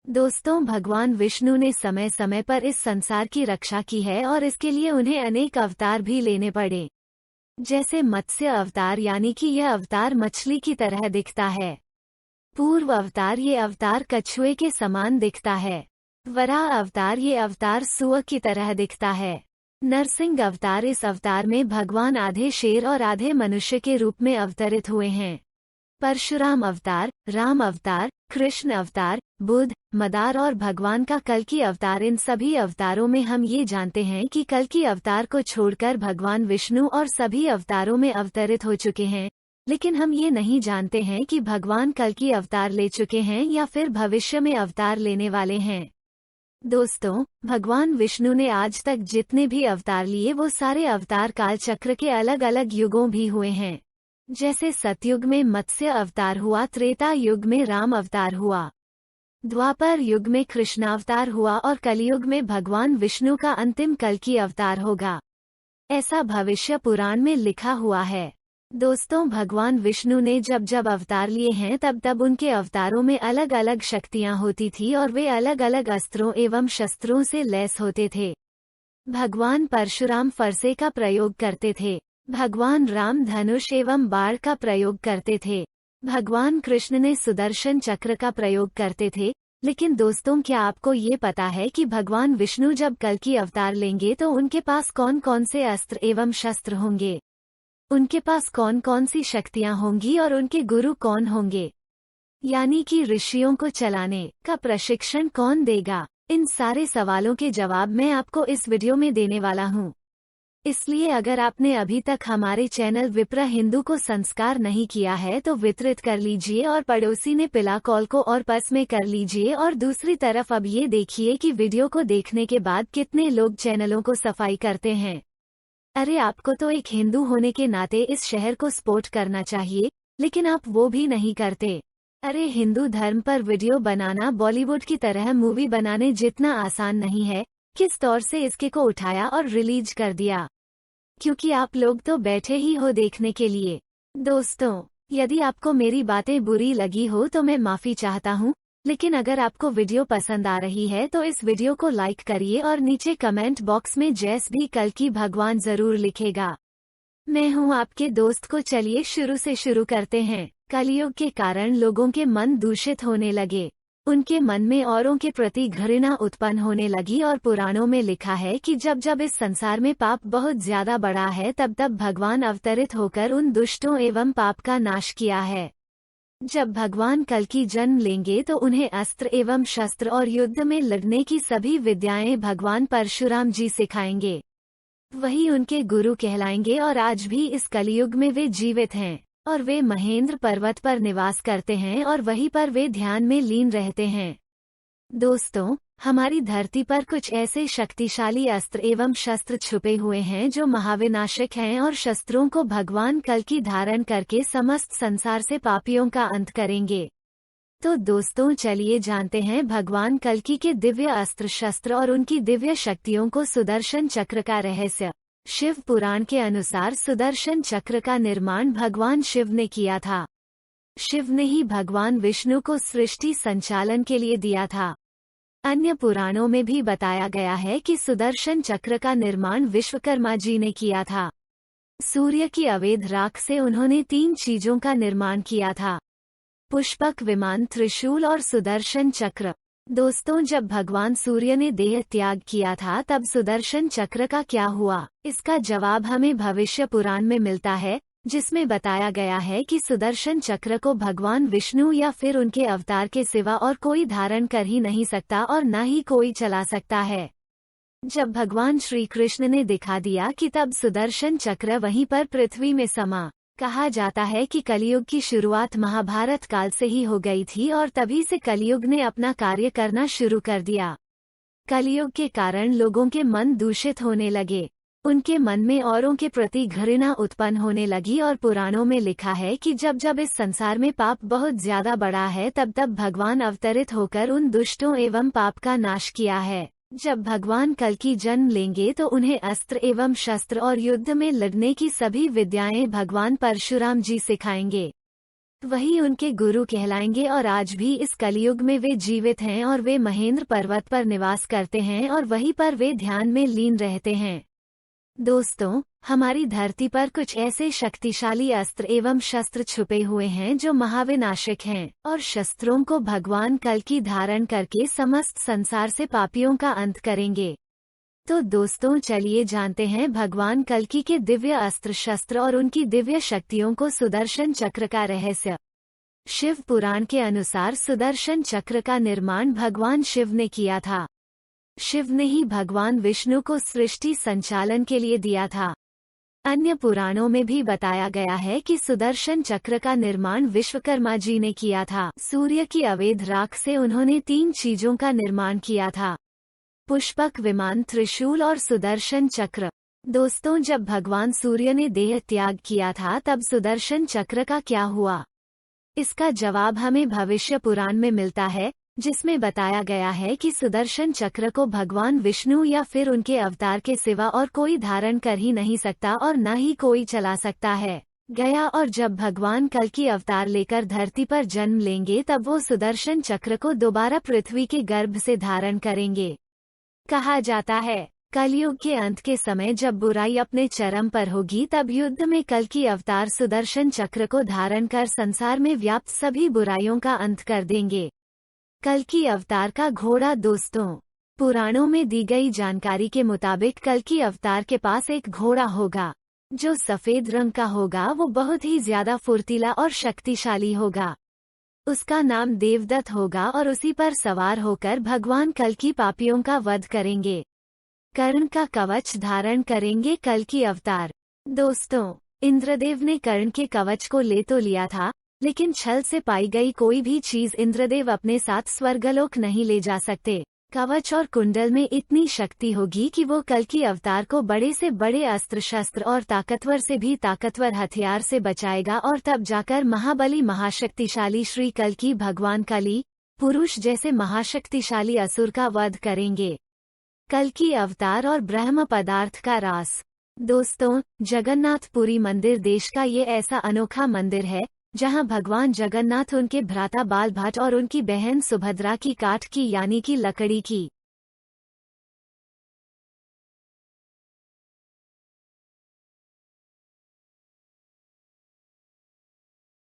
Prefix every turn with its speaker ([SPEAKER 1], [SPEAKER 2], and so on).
[SPEAKER 1] दोस्तों, भगवान विष्णु ने समय समय पर इस संसार की रक्षा की है और इसके लिए उन्हें अनेक अवतार भी लेने पड़े। जैसे मत्स्य अवतार, यानी कि यह अवतार मछली की तरह दिखता है। पूर्व अवतार, ये अवतार कछुए के समान दिखता है। वराह अवतार, ये अवतार सूअर की तरह दिखता है। नरसिंह अवतार, इस अवतार में भगवान आधे शेर और आधे मनुष्य के रूप में अवतरित हुए हैं। परशुराम अवतार, राम अवतार, कृष्ण अवतार, बुद्ध, मदार और भगवान का कल्कि अवतार, इन सभी अवतारों में हम ये जानते हैं कि कल्कि अवतार को छोड़कर भगवान विष्णु और सभी अवतारों में अवतरित हो चुके हैं। लेकिन हम ये नहीं जानते हैं कि भगवान कल्कि अवतार ले चुके हैं या फिर भविष्य में अवतार लेने वाले हैं। दोस्तों, भगवान विष्णु ने आज तक जितने भी अवतार लिए वो सारे अवतार काल चक्र के अलग अलग युगों भी हुए हैं। जैसे सतयुग में मत्स्य अवतार हुआ, त्रेता युग में राम अवतार हुआ, द्वापर युग में कृष्णावतार हुआ और कलयुग में भगवान विष्णु का अंतिम कल्कि अवतार होगा। ऐसा भविष्य पुराण में लिखा हुआ है। दोस्तों, भगवान विष्णु ने जब जब अवतार लिए हैं तब तब उनके अवतारों में अलग अलग शक्तियां होती थी और वे अलग अलग अस्त्रों एवं शस्त्रों से लैस होते थे। भगवान परशुराम फरसे का प्रयोग करते थे। भगवान राम धनुष एवं बाण का प्रयोग करते थे। भगवान कृष्ण ने सुदर्शन चक्र का प्रयोग करते थे। लेकिन दोस्तों, क्या आपको ये पता है कि भगवान विष्णु जब कल्कि अवतार लेंगे तो उनके पास कौन कौन से अस्त्र एवं शस्त्र होंगे, उनके पास कौन कौन सी शक्तियां होंगी और उनके गुरु कौन होंगे, यानी कि ऋषियों को चलाने का प्रशिक्षण कौन देगा? इन सारे सवालों के जवाब मैं आपको इस वीडियो में देने वाला हूँ। इसलिए अगर आपने अभी तक हमारे चैनल विप्र हिंदू को संस्कार नहीं किया है तो वितरित कर लीजिए और पड़ोसी ने पिला कॉल को और पस में कर लीजिए। और दूसरी तरफ अब ये देखिए कि वीडियो को देखने के बाद कितने लोग चैनलों को सफाई करते हैं। अरे, आपको तो एक हिंदू होने के नाते इस शहर को सपोर्ट करना चाहिए, लेकिन आप वो भी नहीं करते। अरे, हिंदू धर्म पर वीडियो बनाना बॉलीवुड की तरह मूवी बनाने जितना आसान नहीं है। किस तौर से इसके को उठाया और रिलीज कर दिया, क्योंकि आप लोग तो बैठे ही हो देखने के लिए। दोस्तों, यदि आपको मेरी बातें बुरी लगी हो तो मैं माफी चाहता हूँ, लेकिन अगर आपको वीडियो पसंद आ रही है तो इस वीडियो को लाइक करिए और नीचे कमेंट बॉक्स में जैस भी कल्कि भगवान जरूर लिखेगा। मैं हूँ आपके दोस्त को। चलिए शुरू से शुरू करते हैं। कलयुग के कारण लोगों के मन दूषित होने लगे। उनके मन में औरों के प्रति घृणा उत्पन्न होने लगी और पुराणों में लिखा है कि जब जब इस संसार में पाप बहुत ज्यादा बढ़ा है तब तब भगवान अवतरित होकर उन दुष्टों एवं पाप का नाश किया है। जब भगवान कल्कि जन्म लेंगे तो उन्हें अस्त्र एवं शस्त्र और युद्ध में लड़ने की सभी विद्याएं भगवान परशुराम जी सिखाएंगे। वही उनके गुरु कहलाएंगे और आज भी इस कलयुग में वे जीवित हैं और वे महेंद्र पर्वत पर निवास करते हैं और वहीं पर वे ध्यान में लीन रहते हैं। दोस्तों, हमारी धरती पर कुछ ऐसे शक्तिशाली अस्त्र एवं शस्त्र छुपे हुए हैं जो महाविनाशक हैं और शस्त्रों को भगवान कल्कि धारण करके समस्त संसार से पापियों का अंत करेंगे। तो दोस्तों, चलिए जानते हैं भगवान कल्कि के दिव्य अस्त्र शस्त्र और उनकी दिव्य शक्तियों को। सुदर्शन चक्र का रहस्य। शिव पुराण के अनुसार सुदर्शन चक्र का निर्माण भगवान शिव ने किया था। शिव ने ही भगवान विष्णु को सृष्टि संचालन के लिए दिया था। अन्य पुराणों में भी बताया गया है कि सुदर्शन चक्र का निर्माण विश्वकर्मा जी ने किया था। सूर्य की अवैध राख से उन्होंने 3 चीजों का निर्माण किया था: पुष्पक विमान, त्रिशूल और सुदर्शन चक्र। दोस्तों, जब भगवान सूर्य ने देह त्याग किया था तब सुदर्शन चक्र का क्या हुआ? इसका जवाब हमें भविष्य पुराण में मिलता है, जिसमें बताया गया है कि सुदर्शन चक्र को भगवान विष्णु या फिर उनके अवतार के सिवा और कोई धारण कर ही नहीं सकता और न ही कोई चला सकता है। जब भगवान श्री कृष्ण ने दिखा दिया कि तब सुदर्शन चक्र वहीं पर पृथ्वी में समा। कहा जाता है कि कलयुग की शुरुआत महाभारत काल से ही हो गई थी और तभी से कलयुग ने अपना कार्य करना शुरू कर दिया। कलयुग के कारण लोगों के मन दूषित होने लगे। उनके मन में औरों के प्रति घृणा उत्पन्न होने लगी और पुराणों में लिखा है कि जब जब इस संसार में पाप बहुत ज्यादा बढ़ा है तब तब भगवान अवतरित होकर उन दुष्टों एवं पाप का नाश किया है। जब भगवान कल्कि जन्म लेंगे तो उन्हें अस्त्र एवं शस्त्र और युद्ध में लड़ने की सभी विद्याएं भगवान परशुराम जी सिखाएंगे। वही उनके गुरु कहलाएंगे और आज भी इस कलयुग में वे जीवित हैं और वे महेंद्र पर्वत पर निवास करते हैं और वहीं पर वे ध्यान में लीन रहते हैं। दोस्तों, हमारी धरती पर कुछ ऐसे शक्तिशाली अस्त्र एवं शस्त्र छुपे हुए हैं जो महाविनाशक हैं और शस्त्रों को भगवान कल्कि धारण करके समस्त संसार से पापियों का अंत करेंगे। तो दोस्तों, चलिए जानते हैं भगवान कल्कि के दिव्य अस्त्र शस्त्र और उनकी दिव्य शक्तियों को। सुदर्शन चक्र का रहस्य। शिव पुराण के अनुसार सुदर्शन चक्र का निर्माण भगवान शिव ने किया था। शिव ने ही भगवान विष्णु को सृष्टि संचालन के लिए दिया था। अन्य पुराणों में भी बताया गया है कि सुदर्शन चक्र का निर्माण विश्वकर्मा जी ने किया था। सूर्य की अवैध राख से उन्होंने 3 चीजों का निर्माण किया था: पुष्पक विमान, त्रिशूल और सुदर्शन चक्र। दोस्तों, जब भगवान सूर्य ने देह त्याग किया था तब सुदर्शन चक्र का क्या हुआ? इसका जवाब हमें भविष्य पुराण में मिलता है, जिसमें बताया गया है कि सुदर्शन चक्र को भगवान विष्णु या फिर उनके अवतार के सिवा और कोई धारण कर ही नहीं सकता और न ही कोई चला सकता है। गया और जब भगवान कल्कि अवतार लेकर धरती पर जन्म लेंगे तब वो सुदर्शन चक्र को दोबारा पृथ्वी के गर्भ से धारण करेंगे। कहा जाता है, कलयुग के अंत के समय जब बुराई अपने चरम पर होगी तब युद्ध में कल्कि अवतार सुदर्शन चक्र को धारण कर संसार में व्याप्त सभी बुराइयों का अंत कर देंगे। कल्कि अवतार का घोड़ा। दोस्तों, पुराणों में दी गई जानकारी के मुताबिक कल्कि अवतार के पास एक घोड़ा होगा जो सफेद रंग का होगा। वो बहुत ही ज्यादा फुर्तीला और शक्तिशाली होगा। उसका नाम देवदत्त होगा और उसी पर सवार होकर भगवान कल्कि पापियों का वध करेंगे। कर्ण का कवच धारण करेंगे कल्कि अवतार। दोस्तों, इंद्रदेव ने कर्ण के कवच को ले तो लिया था, लेकिन छल से पाई गई कोई भी चीज इंद्रदेव अपने साथ स्वर्गलोक नहीं ले जा सकते। कवच और कुंडल में इतनी शक्ति होगी कि वो कल्कि अवतार को बड़े से बड़े अस्त्र शस्त्र और ताकतवर से भी ताकतवर हथियार से बचाएगा और तब जाकर महाबली महाशक्तिशाली श्री कल्कि भगवान कली पुरुष जैसे महाशक्तिशाली असुर का वध करेंगे। कल्कि अवतार और ब्रह्म पदार्थ का रास। दोस्तों, जगन्नाथपुरी मंदिर देश का ये ऐसा अनोखा मंदिर है जहां भगवान जगन्नाथ, उनके भ्राता बालभट्ट और उनकी बहन सुभद्रा की काठ की यानी कि लकड़ी की